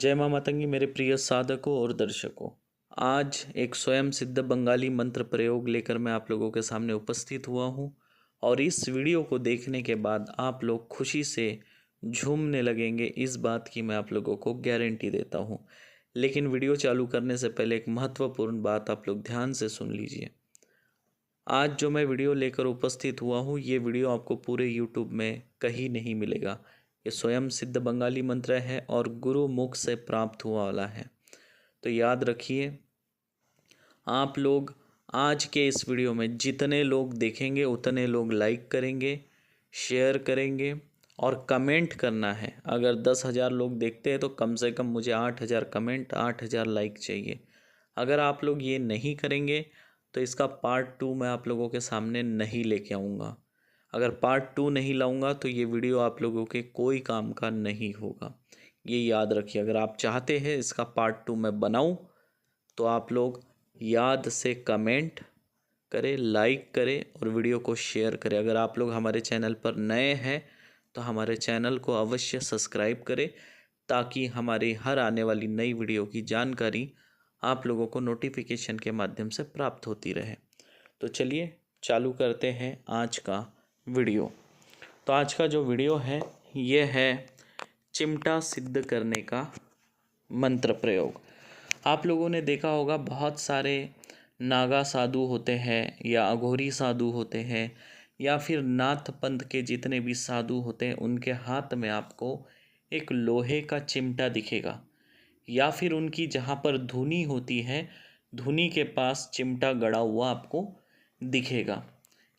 जय माँ मातंगी मेरे प्रिय साधकों और दर्शकों। आज एक स्वयं सिद्ध बंगाली मंत्र प्रयोग लेकर मैं आप लोगों के सामने उपस्थित हुआ हूँ और इस वीडियो को देखने के बाद आप लोग खुशी से झूमने लगेंगे, इस बात की मैं आप लोगों को गारंटी देता हूँ। लेकिन वीडियो चालू करने से पहले एक महत्वपूर्ण बात आप लोग ध्यान से सुन लीजिए। आज जो मैं वीडियो लेकर उपस्थित हुआ हूँ, ये वीडियो आपको पूरे यूट्यूब में कहीं नहीं मिलेगा। ये स्वयं सिद्ध बंगाली मंत्र है और गुरु मुख से प्राप्त हुआ वाला है। तो याद रखिए, आप लोग आज के इस वीडियो में जितने लोग देखेंगे उतने लोग लाइक करेंगे, शेयर करेंगे और कमेंट करना है। अगर 10,000 लोग देखते हैं तो कम से कम मुझे 8,000 कमेंट, 8,000 लाइक चाहिए। अगर आप लोग ये नहीं करेंगे तो इसका पार्ट 2 मैं आप लोगों के सामने नहीं लेके आऊँगा। अगर पार्ट 2 नहीं लाऊंगा तो ये वीडियो आप लोगों के कोई काम का नहीं होगा। ये याद रखिए, अगर आप चाहते हैं इसका पार्ट 2 मैं बनाऊं तो आप लोग याद से कमेंट करें, लाइक करें और वीडियो को शेयर करें। अगर आप लोग हमारे चैनल पर नए हैं तो हमारे चैनल को अवश्य सब्सक्राइब करें, ताकि हमारी हर आने वाली नई वीडियो की जानकारी आप लोगों को नोटिफिकेशन के माध्यम से प्राप्त होती रहे। तो चलिए चालू करते हैं आज का वीडियो। तो आज का जो वीडियो है ये है चिमटा सिद्ध करने का मंत्र प्रयोग। आप लोगों ने देखा होगा बहुत सारे नागा साधु होते हैं या अघोरी साधु होते हैं या फिर नाथ पंथ के जितने भी साधु होते हैं, उनके हाथ में आपको एक लोहे का चिमटा दिखेगा या फिर उनकी जहाँ पर धुनी होती है, धुनी के पास चिमटा गड़ा हुआ आपको दिखेगा।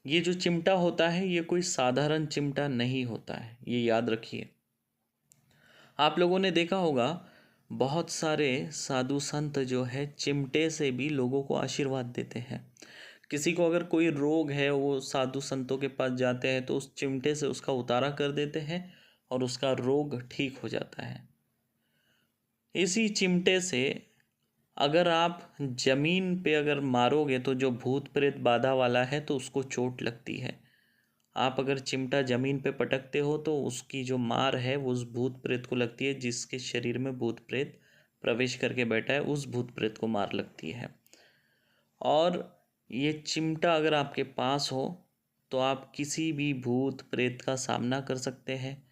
ये जो चिमटा होता है ये कोई साधारण चिमटा नहीं होता है, ये याद रखिए। आप लोगों ने देखा होगा बहुत सारे साधु संत जो है चिमटे से भी लोगों को आशीर्वाद देते हैं। किसी को अगर कोई रोग है वो साधु संतों के पास जाते हैं तो उस चिमटे से उसका उतारा कर देते हैं और उसका रोग ठीक हो जाता है। इसी चिमटे से अगर आप जमीन पे अगर मारोगे तो जो भूत प्रेत बाधा वाला है तो उसको चोट लगती है। आप अगर चिमटा जमीन पे पटकते हो तो उसकी जो मार है वो उस भूत प्रेत को लगती है, जिसके शरीर में भूत प्रेत प्रवेश करके बैठा है उस भूत प्रेत को मार लगती है। और ये चिमटा अगर आपके पास हो तो आप किसी भी भूत प्रेत का सामना कर सकते हैं,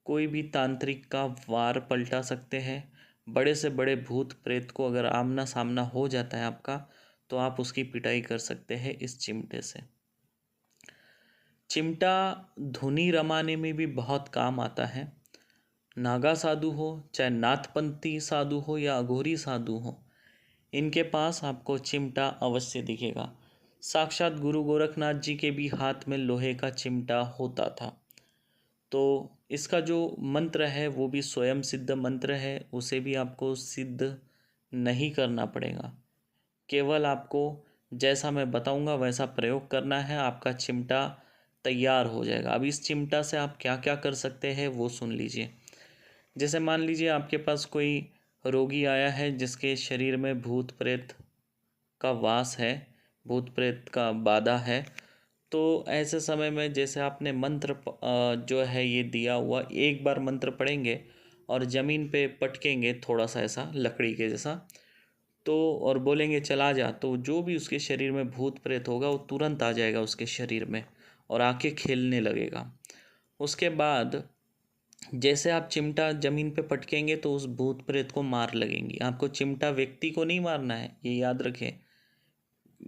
कोई भी तांत्रिक का वार पलटा सकते हैं। बड़े से बड़े भूत प्रेत को अगर आमना सामना हो जाता है आपका तो आप उसकी पिटाई कर सकते हैं इस चिमटे से। चिमटा धुनी रमाने में भी बहुत काम आता है। नागा साधु हो, चाहे नाथपंथी साधु हो या अघोरी साधु हो, इनके पास आपको चिमटा अवश्य दिखेगा। साक्षात गुरु गोरखनाथ जी के भी हाथ में लोहे का चिमटा होता था। तो इसका जो मंत्र है वो भी स्वयं सिद्ध मंत्र है, उसे भी आपको सिद्ध नहीं करना पड़ेगा। केवल आपको जैसा मैं बताऊंगा वैसा प्रयोग करना है, आपका चिमटा तैयार हो जाएगा। अब इस चिमटा से आप क्या क्या कर सकते हैं वो सुन लीजिए। जैसे मान लीजिए आपके पास कोई रोगी आया है जिसके शरीर में भूत प्रेत का वास है, भूत प्रेत का बाधा है, तो ऐसे समय में जैसे आपने मंत्र जो है ये दिया हुआ, एक बार मंत्र पढ़ेंगे और ज़मीन पे पटकेंगे थोड़ा सा ऐसा लकड़ी के जैसा, तो और बोलेंगे चला जा, तो जो भी उसके शरीर में भूत प्रेत होगा वो तुरंत आ जाएगा उसके शरीर में और आके खेलने लगेगा। उसके बाद जैसे आप चिमटा ज़मीन पे पटकेंगे तो उस भूत प्रेत को मार लगेंगी। आपको चिमटा व्यक्ति को नहीं मारना है, ये याद रखें।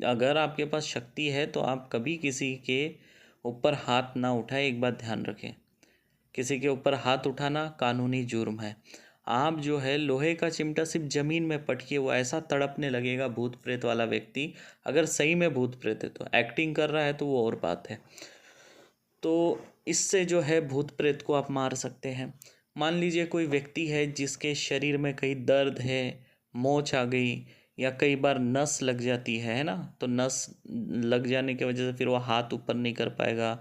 अगर आपके पास शक्ति है तो आप कभी किसी के ऊपर हाथ ना उठाए, एक बात ध्यान रखें। किसी के ऊपर हाथ उठाना कानूनी जुर्म है। आप जो है लोहे का चिमटा सिर्फ ज़मीन में पटके वो ऐसा तड़पने लगेगा भूत प्रेत वाला व्यक्ति, अगर सही में भूत प्रेत है तो, एक्टिंग कर रहा है तो वो और बात है। तो इससे जो है भूत प्रेत को आप मार सकते हैं। मान लीजिए कोई व्यक्ति है जिसके शरीर में कहीं दर्द है, मोच आ गई या कई बार नस लग जाती है ना, तो नस लग जाने की वजह से फिर वो हाथ ऊपर नहीं कर पाएगा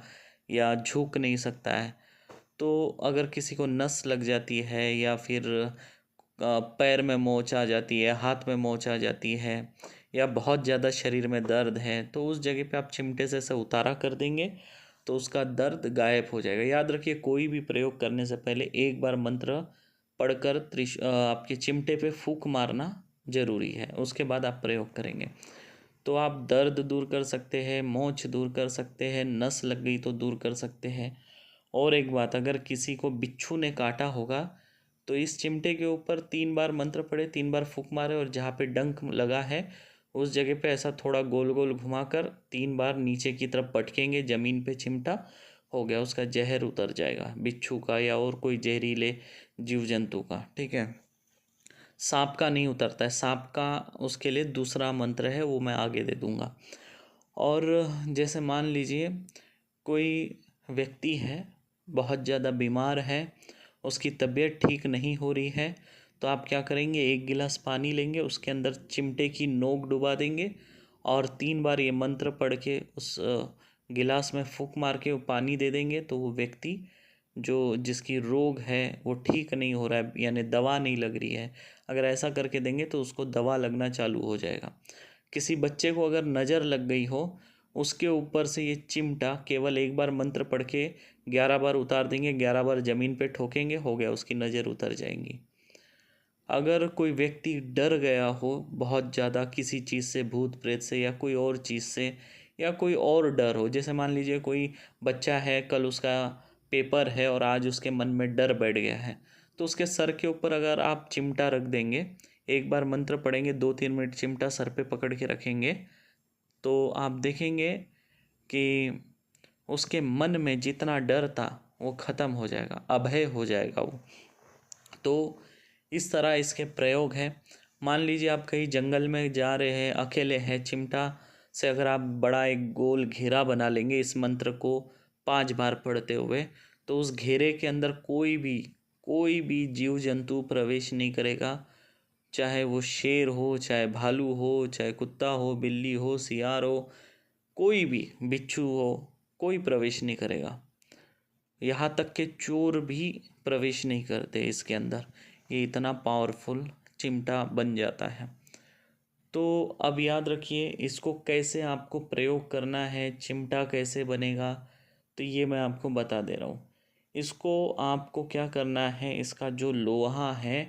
या झुक नहीं सकता है। तो अगर किसी को नस लग जाती है या फिर पैर में मोच आ जाती है, हाथ में मोच आ जाती है या बहुत ज़्यादा शरीर में दर्द है, तो उस जगह पे आप चिमटे से ऐसे उतारा कर देंगे तो उसका दर्द गायब हो जाएगा। याद रखिए, कोई भी प्रयोग करने से पहले एक बार मंत्र पढ़कर आपके चिमटे पे फूंक मारना ज़रूरी है, उसके बाद आप प्रयोग करेंगे। तो आप दर्द दूर कर सकते हैं, मोच दूर कर सकते हैं, नस लग गई तो दूर कर सकते हैं। और एक बात, अगर किसी को बिच्छू ने काटा होगा तो इस चिमटे के ऊपर 3 बार मंत्र पढ़े, 3 बार फूंक मारे और जहाँ पे डंक लगा है उस जगह पे ऐसा थोड़ा गोल गोल घुमाकर 3 बार नीचे की तरफ पटकेंगे ज़मीन पे, चिमटा हो गया, उसका जहर उतर जाएगा, बिच्छू का या और कोई जहरीले जीव जंतु का। ठीक है, सांप का नहीं उतरता है, सांप का उसके लिए दूसरा मंत्र है, वो मैं आगे दे दूँगा। और जैसे मान लीजिए कोई व्यक्ति है, बहुत ज़्यादा बीमार है, उसकी तबीयत ठीक नहीं हो रही है, तो आप क्या करेंगे, 1 गिलास पानी लेंगे, उसके अंदर चिमटे की नोक डुबा देंगे और 3 बार ये मंत्र पढ़ के उस गिलास में फूंक मार के वो पानी दे देंगे, तो वो व्यक्ति जो जिसकी रोग है वो ठीक नहीं हो रहा है, यानी दवा नहीं लग रही है, अगर ऐसा करके देंगे तो उसको दवा लगना चालू हो जाएगा। किसी बच्चे को अगर नज़र लग गई हो, उसके ऊपर से ये चिमटा केवल 1 बार मंत्र पढ़ के 11 बार उतार देंगे, 11 बार ज़मीन पे ठोकेंगे, हो गया, उसकी नज़र उतर जाएंगी। अगर कोई व्यक्ति डर गया हो बहुत ज़्यादा किसी चीज़ से, भूत प्रेत से या कोई और चीज़ से, या कोई और डर हो, जैसे मान लीजिए कोई बच्चा है, कल उसका पेपर है और आज उसके मन में डर बैठ गया है, तो उसके सर के ऊपर अगर आप चिमटा रख देंगे, 1 बार मंत्र पढ़ेंगे, 2-3 मिनट चिमटा सर पे पकड़ के रखेंगे, तो आप देखेंगे कि उसके मन में जितना डर था वो ख़त्म हो जाएगा, अभय हो जाएगा वो। तो इस तरह इसके प्रयोग हैं। मान लीजिए आप कहीं जंगल में जा रहे हैं, अकेले हैं, चिमटा से अगर आप बड़ा एक गोल घेरा बना लेंगे इस मंत्र को 5 बार पढ़ते हुए, तो उस घेरे के अंदर कोई भी जीव जंतु प्रवेश नहीं करेगा, चाहे वो शेर हो, चाहे भालू हो, चाहे कुत्ता हो, बिल्ली हो, सियार हो, कोई भी बिच्छू हो, कोई प्रवेश नहीं करेगा। यहाँ तक के चोर भी प्रवेश नहीं करते इसके अंदर, ये इतना पावरफुल चिमटा बन जाता है। तो अब याद रखिए इसको कैसे आपको प्रयोग करना है, चिमटा कैसे बनेगा, तो ये मैं आपको बता दे रहा हूँ। इसको आपको क्या करना है, इसका जो लोहा है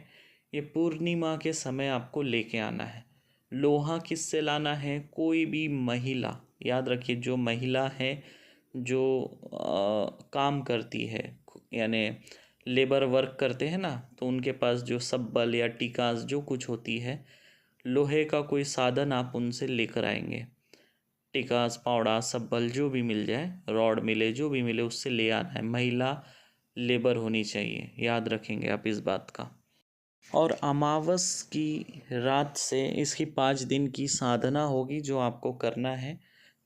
ये पूर्णिमा के समय आपको लेके आना है। लोहा किससे लाना है, कोई भी महिला, याद रखिए जो महिला है, जो काम करती है, यानी लेबर वर्क करते हैं ना, तो उनके पास जो सब्बल या टिकास जो कुछ होती है, लोहे का कोई साधन आप उनसे लेकर आएंगे, टिकास, फावड़ा, सब्बल जो भी मिल जाए, रॉड मिले, जो भी मिले उससे ले आना है। महिला लेबर होनी चाहिए, याद रखेंगे आप इस बात का। और अमावस की रात से इसकी 5 दिन की साधना होगी जो आपको करना है,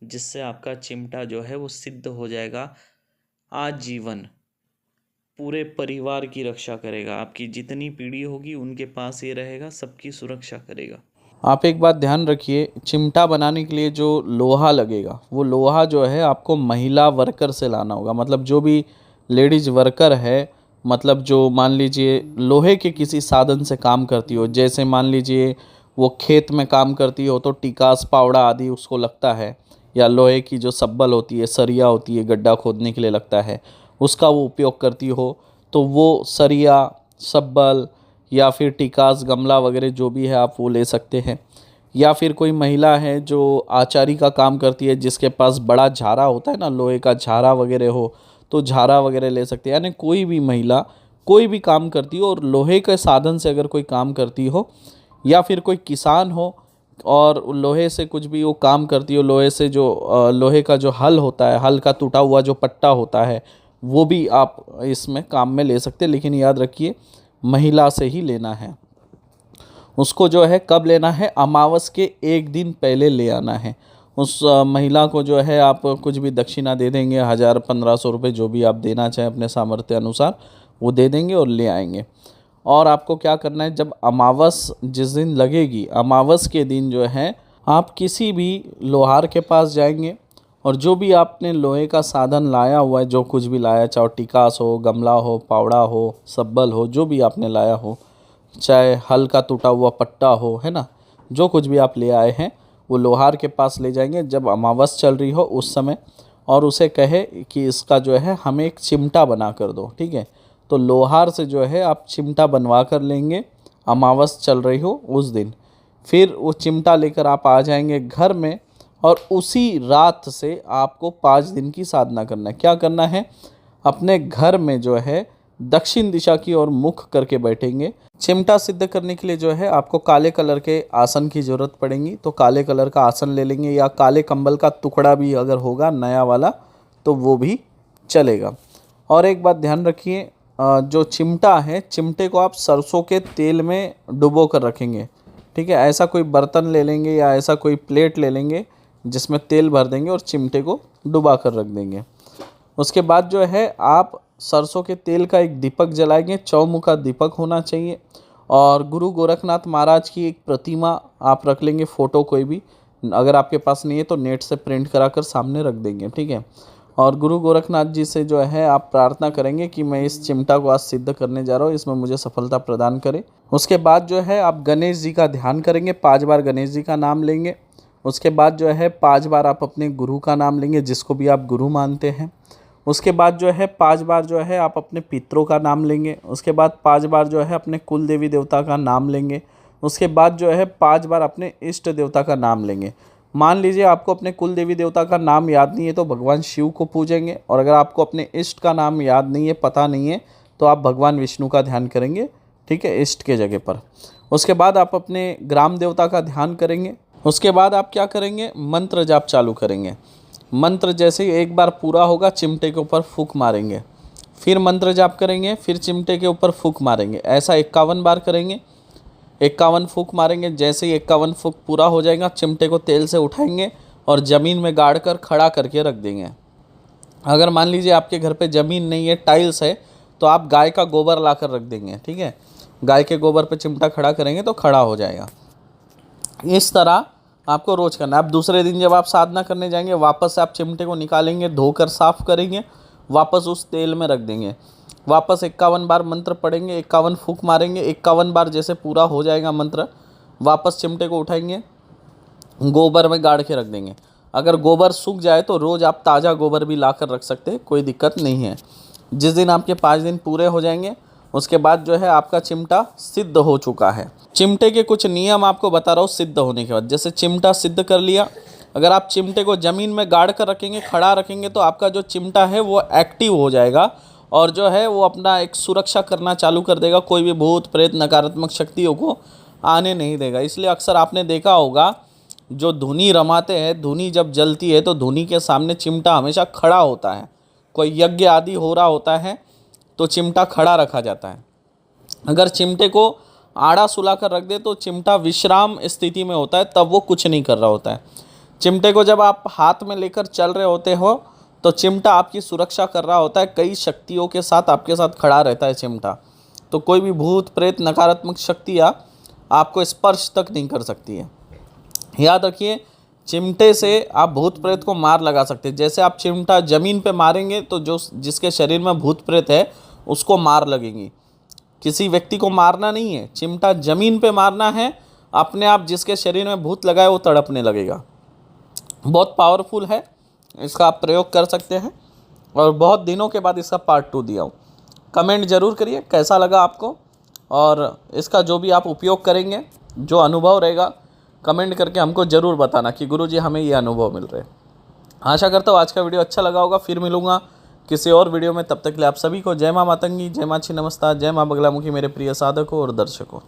जिससे आपका चिमटा जो है वो सिद्ध हो जाएगा, आजीवन पूरे परिवार की रक्षा करेगा, आपकी जितनी पीढ़ी होगी उनके पास ये रहेगा, सबकी सुरक्षा करेगा। आप एक बात ध्यान रखिए, चिमटा बनाने के लिए जो लोहा लगेगा वो लोहा जो है आपको महिला वर्कर से लाना होगा। मतलब जो भी लेडीज वर्कर है, मतलब जो मान लीजिए लोहे के किसी साधन से काम करती हो, जैसे मान लीजिए वो खेत में काम करती हो तो टिकास, पावड़ा आदि उसको लगता है, या लोहे की जो सब्बल होती है, सरिया होती है, गड्ढा खोदने के लिए लगता है, उसका वो उपयोग करती हो, तो वो सरिया, सब्बल या फिर टिकास, गमला वगैरह जो भी है आप वो ले सकते हैं। या फिर कोई महिला है जो आचारी का काम करती है, जिसके पास बड़ा झारा होता है ना, लोहे का झारा वगैरह हो, तो झारा वगैरह ले सकते हैं। यानी कोई भी महिला कोई भी काम करती हो और लोहे के साधन से अगर कोई काम करती हो, या फिर कोई किसान हो और लोहे से कुछ भी वो काम करती हो, लोहे से जो लोहे का जो हल होता है, हल का टूटा हुआ जो पट्टा होता है, वो भी आप इसमें काम में ले सकते हैं। लेकिन याद रखिए महिला से ही लेना है। उसको जो है कब लेना है, अमावस के 1 दिन पहले ले आना है। उस महिला को जो है आप कुछ भी दक्षिणा दे देंगे, 1000-1500 रुपये जो भी आप देना चाहें अपने सामर्थ्य अनुसार वो दे देंगे और ले आएंगे। और आपको क्या करना है, जब अमावस जिस दिन लगेगी, अमावस के दिन जो है आप किसी भी लोहार के पास जाएंगे और जो भी आपने लोहे का साधन लाया हुआ है, जो कुछ भी लाया, चाहे टिकास हो, गमला हो, पावड़ा हो, सब्बल हो, जो भी आपने लाया हो, चाहे हल का टूटा हुआ पट्टा हो, है ना, जो कुछ भी आप ले आए हैं वो लोहार के पास ले जाएंगे जब अमावस चल रही हो उस समय, और उसे कहे कि इसका जो है हमें एक चिमटा बना कर दो। ठीक है, तो लोहार से जो है आप चिमटा बनवा कर लेंगे, अमावस चल रही हो उस दिन। फिर वो चिमटा लेकर आप आ जाएंगे घर में, और उसी रात से आपको 5 दिन की साधना करना है। क्या करना है, अपने घर में जो है दक्षिण दिशा की ओर मुख करके बैठेंगे। चिमटा सिद्ध करने के लिए जो है आपको काले कलर के आसन की ज़रूरत पड़ेगी, तो काले कलर का आसन ले लेंगे, या काले कंबल का टुकड़ा भी अगर होगा नया वाला तो वो भी चलेगा। और एक बात ध्यान रखिए, जो चिमटा है, चिमटे को आप सरसों के तेल में डुबो कर रखेंगे, ठीक है। ऐसा कोई बर्तन ले लेंगे या ऐसा कोई प्लेट ले लेंगे जिसमें तेल भर देंगे और चिमटे को डुबा कर रख देंगे। उसके बाद जो है आप सरसों के तेल का एक दीपक जलाएंगे, चौमुखा दीपक होना चाहिए। और गुरु गोरखनाथ महाराज की एक प्रतिमा आप रख लेंगे, फ़ोटो कोई भी, अगर आपके पास नहीं है तो नेट से प्रिंट करा कर सामने रख देंगे, ठीक है। और गुरु गोरखनाथ जी से जो है आप प्रार्थना करेंगे कि मैं इस चिमटा को आज सिद्ध करने जा रहा हूँ, इसमें मुझे सफलता प्रदान करें। उसके बाद जो है आप गणेश जी का ध्यान करेंगे, 5 बार गणेश जी का नाम लेंगे। उसके बाद जो है 5 बार आप अपने गुरु का नाम लेंगे, जिसको भी आप गुरु मानते हैं। उसके बाद जो है 5 बार जो है आप अपने पितरों का नाम लेंगे। उसके बाद 5 बार जो है अपने कुल देवी देवता का नाम लेंगे। उसके बाद जो है 5 बार अपने इष्ट देवता का नाम लेंगे। मान लीजिए आपको अपने कुल देवी देवता का नाम याद नहीं है तो भगवान शिव को पूजेंगे, और अगर आपको अपने इष्ट का नाम याद नहीं है, पता नहीं है, तो आप भगवान विष्णु का ध्यान करेंगे, ठीक है, इष्ट के जगह पर। उसके बाद आप अपने ग्राम देवता का ध्यान करेंगे। उसके बाद आप क्या करेंगे, मंत्र जाप चालू करेंगे। मंत्र जैसे ही एक बार पूरा होगा, चिमटे के ऊपर फूंक मारेंगे, फिर मंत्र जाप करेंगे, फिर चिमटे के ऊपर फूंक मारेंगे। ऐसा 51 बार करेंगे, 51 फूंक मारेंगे। जैसे ही 51 फूंक पूरा हो जाएगा, चिमटे को तेल से उठाएंगे और ज़मीन में गाड़ कर खड़ा करके रख देंगे। अगर मान लीजिए आपके घर पे ज़मीन नहीं है, टाइल्स है, तो आप गाय का गोबर ला कर रख देंगे, ठीक है। गाय के गोबर पे चिमटा खड़ा करेंगे तो खड़ा हो जाएगा। इस तरह आपको रोज़ करना है। अब दूसरे दिन जब आप साधना करने जाएंगे, वापस से आप चिमटे को निकालेंगे, धोकर साफ़ करेंगे, वापस उस तेल में रख देंगे। वापस 51 बार मंत्र पढ़ेंगे, 51 फूंक मारेंगे। 51 बार जैसे पूरा हो जाएगा मंत्र, वापस चिमटे को उठाएंगे, गोबर में गाड़ के रख देंगे। अगर गोबर सूख जाए तो रोज़ आप ताज़ा गोबर भी ला कर रख सकते हैं, कोई दिक्कत नहीं है। जिस दिन आपके 5 दिन पूरे हो जाएंगे, उसके बाद जो है आपका चिमटा सिद्ध हो चुका है। चिमटे के कुछ नियम आपको बता रहा हूँ सिद्ध होने के बाद। जैसे चिमटा सिद्ध कर लिया, अगर आप चिमटे को ज़मीन में गाड़ कर रखेंगे, खड़ा रखेंगे, तो आपका जो चिमटा है वो एक्टिव हो जाएगा और जो है वो अपना एक सुरक्षा करना चालू कर देगा, कोई भी भूत प्रेत नकारात्मक शक्तियों को आने नहीं देगा। इसलिए अक्सर आपने देखा होगा, जो धुनी रमाते हैं, धुनी जब जलती है तो धुनी के सामने चिमटा हमेशा खड़ा होता है। कोई यज्ञ आदि हो रहा होता है तो चिमटा खड़ा रखा जाता है। अगर चिमटे को आड़ा सुला कर रख दे तो चिमटा विश्राम स्थिति में होता है, तब वो कुछ नहीं कर रहा होता है। चिमटे को जब आप हाथ में लेकर चल रहे होते हो तो चिमटा आपकी सुरक्षा कर रहा होता है, कई शक्तियों के साथ आपके साथ खड़ा रहता है चिमटा। तो कोई भी भूत प्रेत नकारात्मक शक्तियाँ आपको स्पर्श तक नहीं कर सकती है। याद रखिए, चिमटे से आप भूत प्रेत को मार लगा सकते हैं। जैसे आप चिमटा ज़मीन पे मारेंगे तो जिसके शरीर में भूत प्रेत है उसको मार लगेगी। किसी व्यक्ति को मारना नहीं है, चिमटा ज़मीन पे मारना है, अपने आप जिसके शरीर में भूत लगाए वो तड़पने लगेगा। बहुत पावरफुल है, इसका आप प्रयोग कर सकते हैं। और बहुत दिनों के बाद इसका पार्ट 2 दिया हूँ। कमेंट ज़रूर करिए कैसा लगा आपको, और इसका जो भी आप उपयोग करेंगे, जो अनुभव रहेगा, कमेंट करके हमको ज़रूर बताना कि गुरुजी हमें ये अनुभव मिल रहे हैं। आशा करता हूँ आज का वीडियो अच्छा लगा होगा। फिर मिलूँगा किसी और वीडियो में, तब तक के लिए आप सभी को जय माँ मातंगी, जय माँ छिन्नमस्ता, जय माँ बगलामुखी, मेरे प्रिय साधकों और दर्शकों।